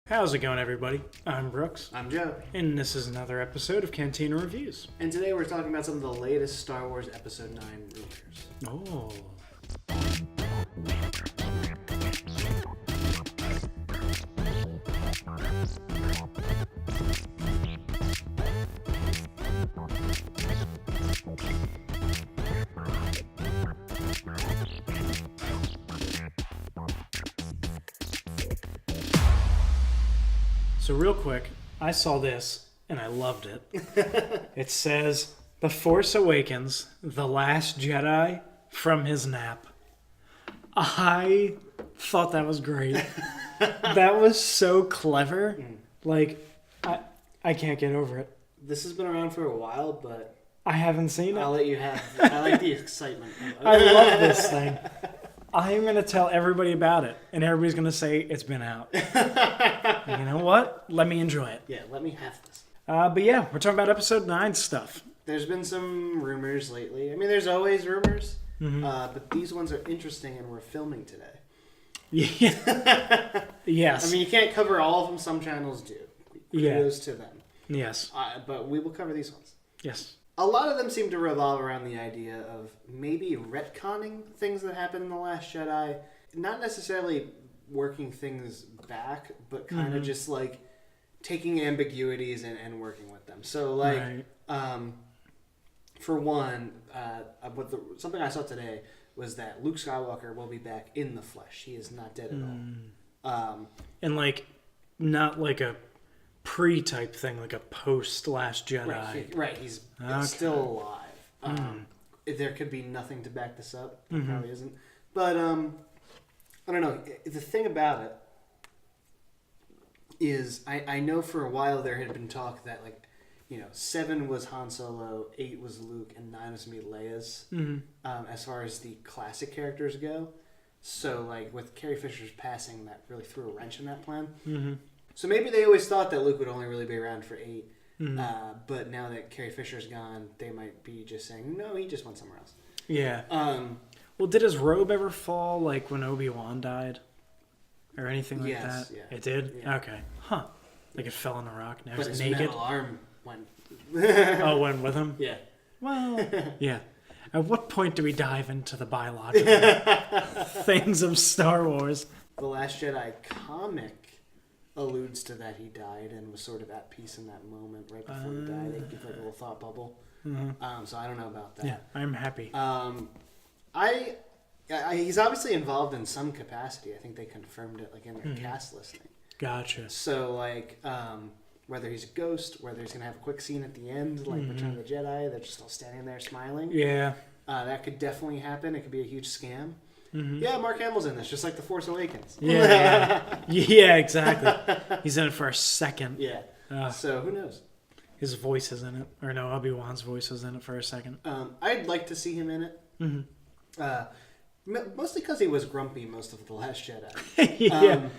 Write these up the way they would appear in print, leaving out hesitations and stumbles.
How's it going, everybody? I'm Brooks, I'm Joe, and this is another episode of Cantina Reviews. and today we're talking about some of the latest Star Wars Episode 9 rumors. Oh. So real quick, I saw this and I loved it. It says, "The Force Awakens, the last Jedi from his nap." I thought that was great. That was so clever. Like, I can't get over it. This has been around for a while, but I haven't seen it. I'll let you have I like the excitement. I love this thing. I'm going to tell everybody about it, and everybody's going to say it's been out. You know what? Let me enjoy it. Yeah, let me have this. But yeah, we're talking about episode 9 stuff. There's been some rumors lately. I mean, there's always rumors, but these ones are interesting, and we're filming today. Yeah. Yes. I mean, you can't cover all of them. Some channels do. Kudos to them. Yes. But we will cover these ones. Yes. A lot of them seem to revolve around the idea of maybe retconning things that happened in The Last Jedi. Not necessarily working things back, but kind of just like taking ambiguities and working with them. So like, for one, something I saw today was that Luke Skywalker will be back in the flesh. He is not dead at all. And like, not like a pre-type thing, like a post-Last Jedi. He's still alive. There could be nothing to back this up. There probably isn't. But I don't know. The thing about it is, I know for a while there had been talk that 7 was Han Solo, 8 was Luke, and 9 was going to be Leia's. As far as the classic characters go. So like with Carrie Fisher's passing, that really threw a wrench in that plan. So maybe they always thought that Luke would only really be around for 8. But now that Carrie Fisher's gone, they might be just saying, no, he just went somewhere else. Yeah. Well, did his robe ever fall like when Obi-Wan died? Or anything like that? Yeah. It did? Yeah. Okay. Huh. Like it fell on the rock. Now But he's his naked. metal arm went... Oh, went with him? Yeah. Well, yeah. At what point do we dive into the biological things of Star Wars? The Last Jedi comic alludes to that he died and was sort of at peace in that moment right before he died. They give like a little thought bubble. So I don't know about that. Yeah, I'm happy. He's obviously involved in some capacity. I think they confirmed it like in their cast listing. Gotcha. So like whether he's a ghost, whether he's gonna have a quick scene at the end, like Return of the Jedi, they're just all standing there smiling. Yeah. That could definitely happen. It could be a huge scam. Yeah, Mark Hamill's in this, just like The Force Awakens. Yeah, exactly. He's in it for a second. Yeah. So who knows? His voice is in it. Or no, Obi-Wan's voice is in it for a second. I'd like to see him in it. Mostly because he was grumpy most of The Last Jedi. Yeah,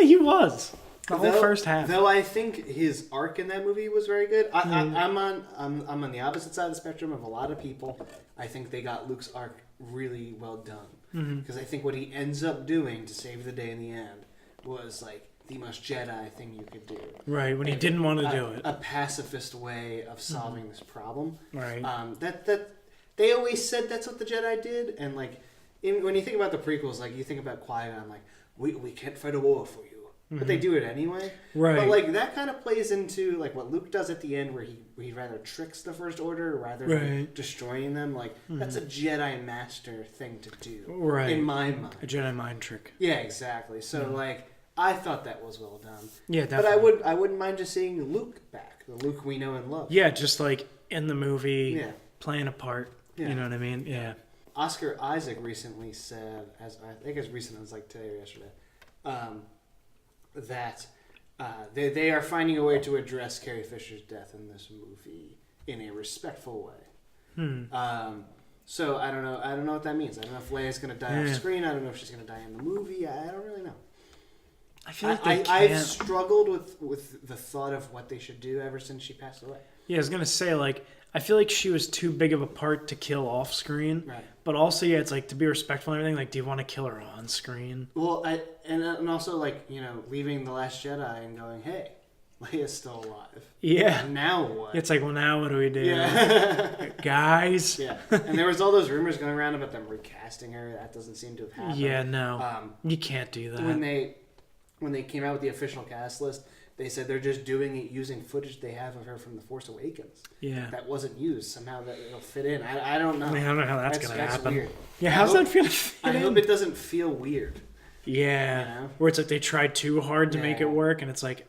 he was. The whole first half. Though I think his arc in that movie was very good. I'm on the opposite side of the spectrum of a lot of people. I think they got Luke's arc really well done. Because I think what he ends up doing to save the day in the end was like the most Jedi thing you could do. Right, when he didn't want to do it. A pacifist way of solving this problem. Right. That they always said that's what the Jedi did, and like when you think about the prequels, like you think about Qui-Gon, like we can't fight a war for you. But they do it anyway. Right. But like that kind of plays into like what Luke does at the end where he rather tricks the First Order rather than destroying them. Like that's a Jedi Master thing to do. Right. In my mind. A Jedi mind trick. Yeah, exactly. So like I thought that was well done. Yeah, definitely. But I wouldn't mind just seeing Luke back. The Luke we know and love. Yeah, just like in the movie playing a part. Yeah. You know what I mean? Yeah. Oscar Isaac recently said, as I think as recent as like today or yesterday, that they are finding a way to address Carrie Fisher's death in this movie in a respectful way. So I don't know what that means. I don't know if Leia's going to die off screen. I don't know if she's going to die in the movie. I don't really know. I feel like they I've can't. struggled with the thought of what they should do ever since she passed away. Yeah, I was gonna say like I feel like she was too big of a part to kill off screen. Right. But also, yeah, it's like to be respectful and everything. Like, do you want to kill her on screen? Well, and also like leaving the Last Jedi and going, hey, Leia's still alive. Yeah. Now what? It's like, well, now what do we do, Yeah. guys? Yeah. And there was all those rumors going around about them recasting her. That doesn't seem to have happened. Yeah, no, you can't do that. When they came out with the official cast list, they said they're just doing it using footage they have of her from The Force Awakens. Yeah. That wasn't used. Somehow that it'll fit in. I don't know. I mean, I don't know how that's gonna happen. Weird. Yeah, how's that gonna I fit in? hope it doesn't feel weird. Yeah, You know? where it's like they tried too hard to make Yeah. it work, and it's like,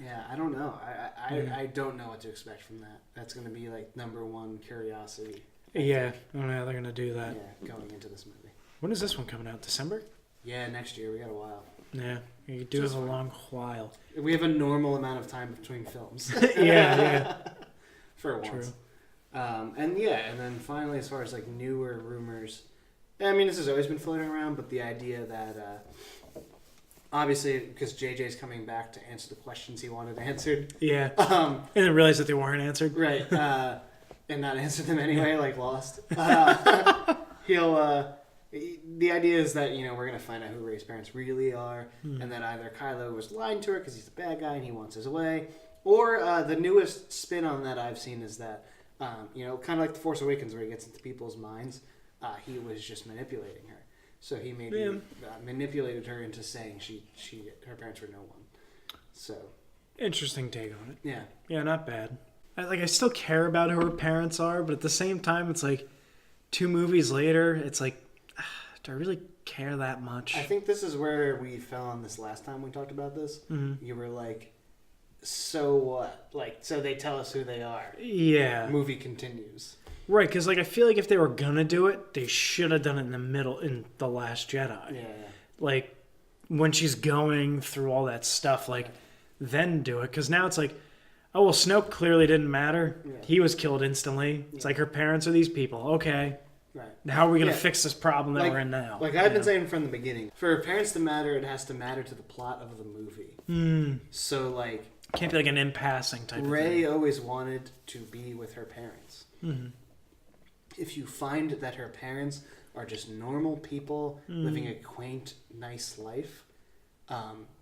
Yeah, I don't know. I don't know what to expect from that. That's going to be like number one curiosity. yeah, I don't know how they're gonna do Yeah, that. going into this movie. When is this one coming out? December? Yeah, next year we got a while. Yeah, you do Just have a fine. long while. We have a normal amount of time between films. Yeah. For once. True. And then finally, as far as like newer rumors, I mean, this has always been floating around, but the idea that obviously because JJ's coming back to answer the questions he wanted answered, Yeah, um, and then realize that they weren't answered. right, and not answer them anyway, like Lost. He'll. The idea is that we're gonna find out who Rey's parents really are, and that either Kylo was lying to her because he's the bad guy and he wants his way, or the newest spin on that I've seen is that kind of like The Force Awakens where he gets into people's minds, he was just manipulating her. So he maybe manipulated her into saying her parents were no one. So Interesting take on it. yeah, Yeah, not bad. I still care about who her parents are, but at the same time, it's like 2 movies later, it's like, do I really care that much? I think this is where we fell on this last time we talked about this. Mm-hmm. You were like, so what? Like, so they tell us who they are. Yeah. Movie continues. Right, because I feel like if they were gonna do it, they should have done it in the middle, in The Last Jedi. Yeah. Like, when she's going through all that stuff, like, then do it. Because now it's like, oh, well, Snoke clearly didn't matter. Yeah. He was killed instantly. It's like her parents are these people. Okay. Right. How are we going to Yeah. fix this problem that we're in now? Like I've been saying from the beginning, for parents to matter, it has to matter to the plot of the movie. So like, Can't be like an in-passing type of Rey thing. always wanted to be with her parents. Mm-hmm. If you find that her parents are just normal people living a quaint, nice life,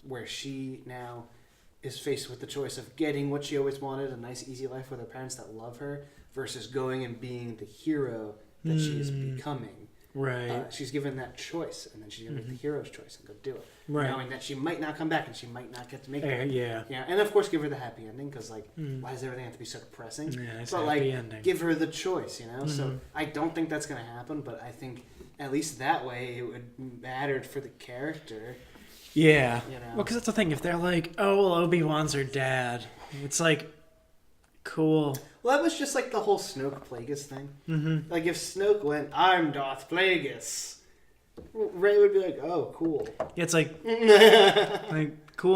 where she now is faced with the choice of getting what she always wanted, a nice, easy life with her parents that love her, versus going and being the hero that she is becoming. Right. She's given that choice, and then she's going to make the hero's choice and go do it. Right. Knowing that she might not come back and she might not get to make it. Yeah. Yeah, and of course give her the happy ending, because, like, why does everything have to be so depressing? Yeah, it's but, a like, happy ending. give her the choice, So I don't think that's going to happen, but I think at least that way it would matter for the character. Yeah. You know? Well, because that's the thing. If they're like, oh, well, Obi-Wan's her dad, it's like, cool. Well, that was just like the whole Snoke Plagueis thing. Mm-hmm. Like, if Snoke went, I'm Darth Plagueis, Rey would be like, oh, cool. Yeah, it's like cool,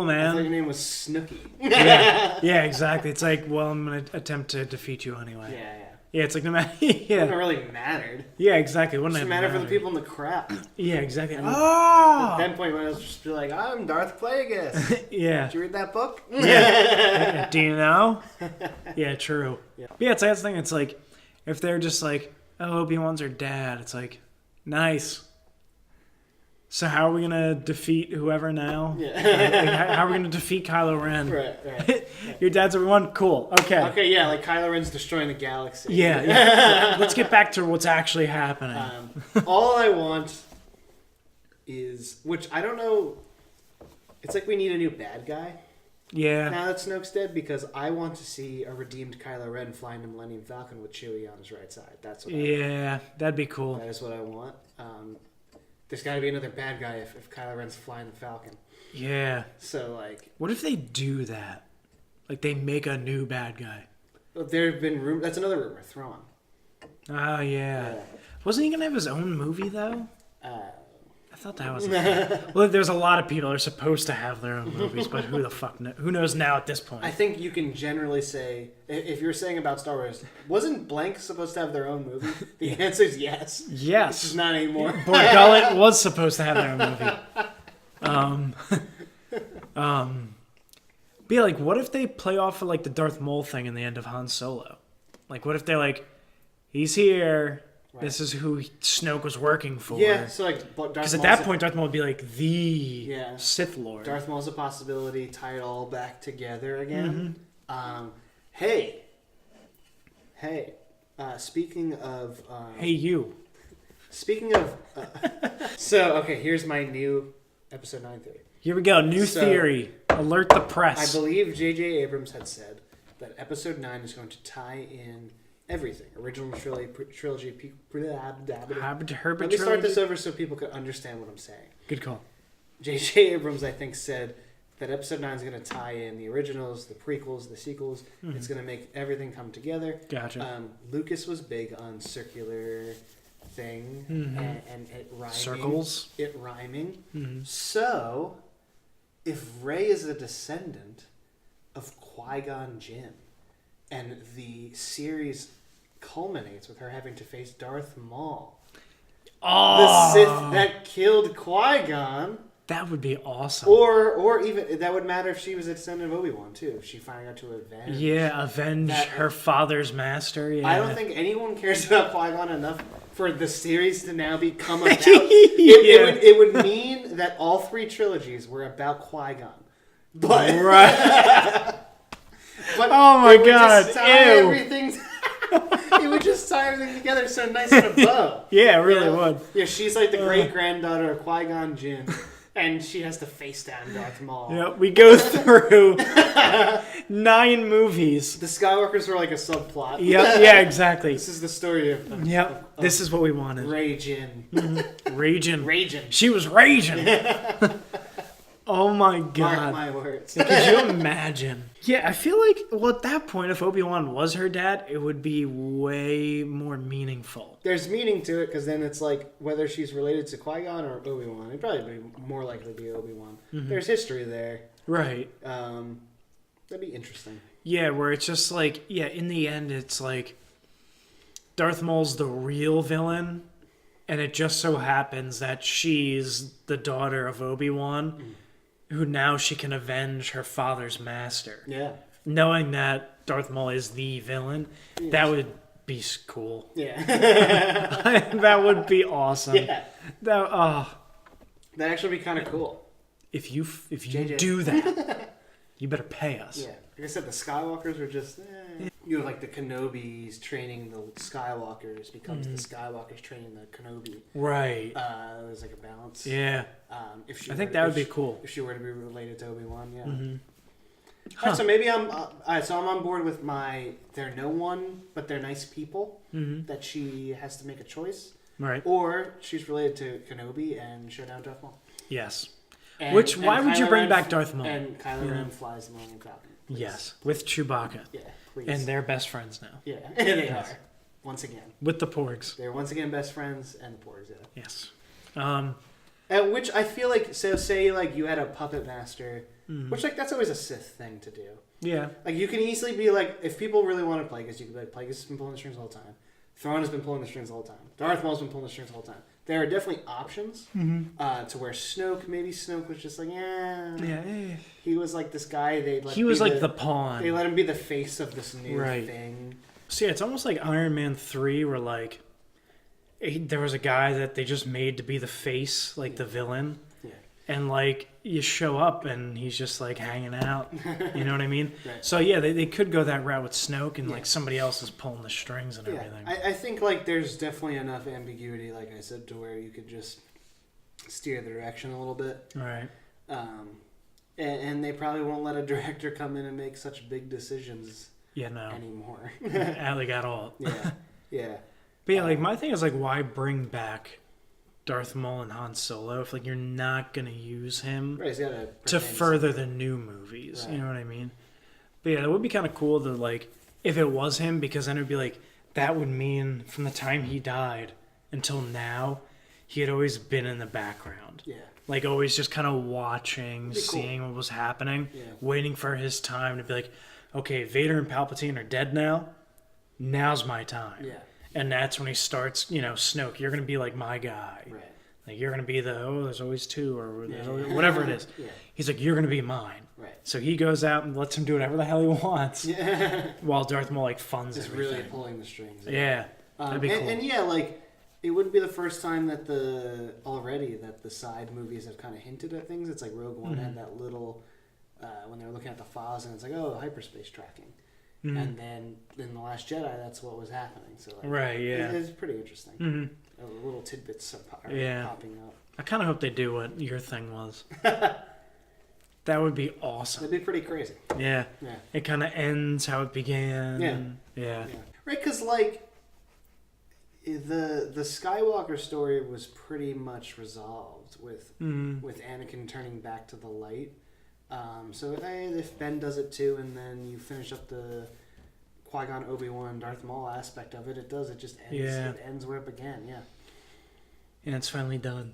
I thought your man. name was Snooky. Yeah, exactly. It's like, well, I'm going to attempt to defeat you anyway. Yeah. Yeah, it's like no matter. It Yeah. wouldn't really mattered. Yeah, exactly. Wouldn't It have mattered for the mattered. people in the crowd. Yeah, exactly. At Oh! that point, when I was just be like, I'm Darth Plagueis. Yeah. Did you read that book? Yeah. Do you know? Yeah, true. Yeah. But yeah, it's that's the thing. It's like, if they're just like, oh, Obi-Wan's her dad, it's like, nice. So how are we going to defeat whoever now? Yeah. Like, how are we going to defeat Kylo Ren? Right. Your dad's Obi-Wan? Cool. Okay. Okay, yeah, like Kylo Ren's destroying the galaxy. Yeah. Let's get back to what's actually happening. All I want is, which I don't know, it's like we need a new bad guy Yeah. now that Snoke's dead, because I want to see a redeemed Kylo Ren flying the Millennium Falcon with Chewie on his right side. That's what I want. Yeah, that'd be cool. That is what I want. There's got to be another bad guy if Kylo Ren's flying the Falcon. Yeah. So, like, What if they do that? Like, they make a new bad guy. there have been rumors. That's another rumor. Thrawn. Oh, yeah. Wasn't he going to have his own movie, though? I thought that was... Well, there's a lot of people that are supposed to have their own movies, but who the fuck knows? Who knows now at this point? I think you can generally say, if you're saying about Star Wars, wasn't Blank supposed to have their own movie? The answer is yes. It's Yes. just not anymore. Boyd Gullet was supposed to have their own movie. But yeah, like, what if they play off of like the Darth Maul thing in the end of Han Solo? Like, what if they're like, he's here. Right. This is who Snoke was working for. Yeah, so like Because at that point, Darth Maul would be like the Sith Lord. Darth Maul's a possibility. Tie it all back together again. Mm-hmm. Hey. Speaking of. Hey, you. Speaking of. So okay, here's my new episode 9 theory. Here we go. New theory. Alert the press. I believe J.J. Abrams had said that episode 9 is going to tie in everything. Original trilogy. Let me start this over so people can understand what I'm saying. Good call. J.J. Abrams, I think, said that episode 9 is going to tie in the originals, the prequels, the sequels. Mm-hmm. It's going to make everything come together. Gotcha. Lucas was big on circular thing and it rhyming. Circles. It rhyming. Mm-hmm. So, if Rey is a descendant of Qui-Gon Jinn, and the series culminates with her having to face Darth Maul, the Sith that killed Qui-Gon. That would be awesome. Or even that would matter if she was a descendant of Obi-Wan too. If she finally got to avenge. Yeah, avenge her father's master. Yeah. I don't think anyone cares about Qui-Gon enough for the series to now become about. It would mean that all 3 trilogies were about Qui-Gon. But right. But oh my god! It would just tie everything together so nice in a bow. Yeah, it really would. Yeah, she's like the great granddaughter of Qui-Gon Jinn. And she has to face down Darth Maul. Yeah, we go through 9 movies. The Skywalkers were like a subplot. Yep, yeah, exactly. This is the story of this is what we wanted. Rey Jinn. Raging. She was raging. Oh my god. Mark my words. Could you imagine? Yeah, I feel like, well, at that point, if Obi-Wan was her dad, it would be way more meaningful. There's meaning to it, because then it's like, whether she's related to Qui-Gon or Obi-Wan, it'd probably be more likely to be Obi-Wan. Mm-hmm. There's history there. Right. That'd be interesting. Yeah, where it's just like, in the end, it's like, Darth Maul's the real villain, and it just so happens that she's the daughter of Obi-Wan, who now she can avenge her father's master. Yeah. Knowing that Darth Maul is the villain, that would be cool. Yeah. That would be awesome. Yeah. That'd actually be kind of cool. If you do that, you better pay us. Yeah. Like I said, the Skywalkers are just... You know, like the Kenobis training the Skywalkers becomes the Skywalkers training the Kenobi. Right. There's like a balance. Yeah. I think that would be cool. If she were to be related to Obi-Wan, yeah. Mm-hmm. All right, so maybe I'm on board with they're no one, but they're nice people, that she has to make a choice. Right. Or she's related to Kenobi and show down Darth Maul. Yes. Why would you bring back Darth Maul? And Kylo Ren flies the Millennium Falcon. Please. Yes, with Chewbacca. Yeah, please. And they're best friends now. Yeah, they are. Once again. With the Porgs. They're once again best friends and the Porgs, yeah. Yes. At which I feel like, so say like you had a puppet master, which like that's always a Sith thing to do. Yeah. Like you can easily be like, if people really want to Plagueis, you can be like, Plagueis has been pulling the strings the whole time. Thrawn has been pulling the strings the whole time. Darth Maul's been pulling the strings the whole time. There are definitely options to where maybe Snoke was just like, he was like this guy. He was like the pawn. They let him be the face of this new thing. So yeah, it's almost like Iron Man 3 where like there was a guy that they just made to be the face, like the villain. Yeah. And like you show up and he's just like hanging out. You know what I mean? Right. So yeah, they could go that route with Snoke and like somebody else is pulling the strings and everything. I think like there's definitely enough ambiguity, like I said, to where you could just steer the direction a little bit. Right. And they probably won't let a director come in and make such big decisions anymore. Like at all. Yeah. Yeah. But yeah, like my thing is like, why bring back Darth Maul and Han Solo if like you're not gonna use him to further the new movies? Right. You know what I mean? But yeah, it would be kind of cool to like if it was him, because then it would be like that would mean from the time he died until now, he had always been in the background. Yeah. Like always just kind of watching, seeing what was happening, waiting for his time to be like, okay, Vader and Palpatine are dead now. Now's my time. Yeah. And that's when he starts, Snoke, you're going to be like my guy. Right. Like, you're going to be there's always two, or there's always, whatever it is. Yeah. He's like, you're going to be mine. Right. So he goes out and lets him do whatever the hell he wants. Yeah. While Darth Maul, like, funds Just everything. really pulling the strings. Yeah. That'd be cool. And yeah, like, it wouldn't be the first time that the side movies have kind of hinted at things. It's like Rogue One had that little, when they were looking at the files, and it's like, oh, hyperspace tracking. And then in The Last Jedi, that's what was happening. So like, Right, yeah. it's pretty interesting. Little tidbits are popping up. I kind of hope they do what your thing was. That would be awesome. That'd be pretty crazy. Yeah. Yeah. It kind of ends how it began. Yeah. Yeah. Right, because like the Skywalker story was pretty much resolved with Anakin turning back to the light. So if Ben does it too, and then you finish up the Qui-Gon, Obi-Wan, Darth Maul aspect of it, it just ends. Yeah. It ends where it began. Yeah. And it's finally done.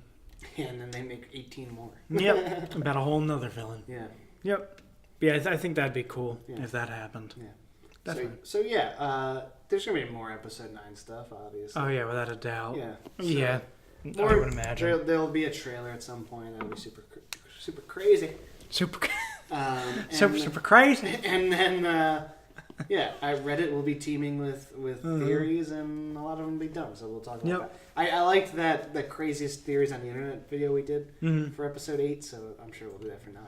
And then they make 18 more. Yep. About a whole nother villain. Yeah. Yep. Yeah, I think that'd be cool Yeah. if that happened. Yeah. Definitely. So yeah, there's gonna be more Episode 9 stuff, obviously. Oh yeah, without a doubt. Yeah. Yeah. Or I would imagine. There'll be a trailer at some point. That'll be super crazy. Super. And super crazy. And then, Reddit will be teeming with theories, and a lot of them will be dumb. So we'll talk about that. I liked the craziest theories on the internet video we did for Episode 8. So I'm sure we'll do that for 9.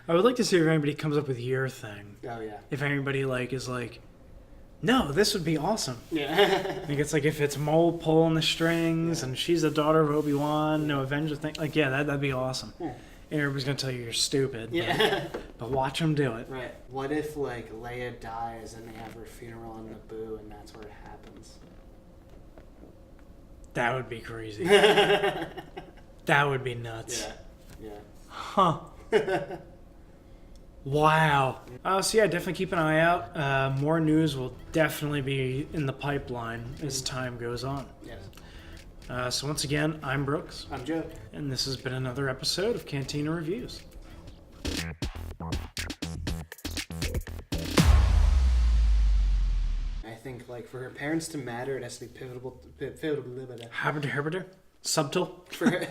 I would like to see if anybody comes up with your thing. Oh yeah. If anybody is like, no, this would be awesome. Yeah. Like, it's like if it's Mole pulling the strings and she's the daughter of Obi-Wan, no Avenger thing. Like, yeah, that'd be awesome. Yeah. And everybody's gonna tell you you're stupid. Yeah. But watch them do it. Right. What if like Leia dies and they have her funeral on Naboo, and that's where it happens? That would be crazy. That would be nuts. Yeah. Huh. Wow. So yeah, definitely keep an eye out. More news will definitely be in the pipeline as time goes on. Yes. So once again, I'm Brooks. I'm Joe. And this has been another episode of Cantina Reviews. I think like for her parents to matter, it has to be pivotal. Habiter. Subtle. For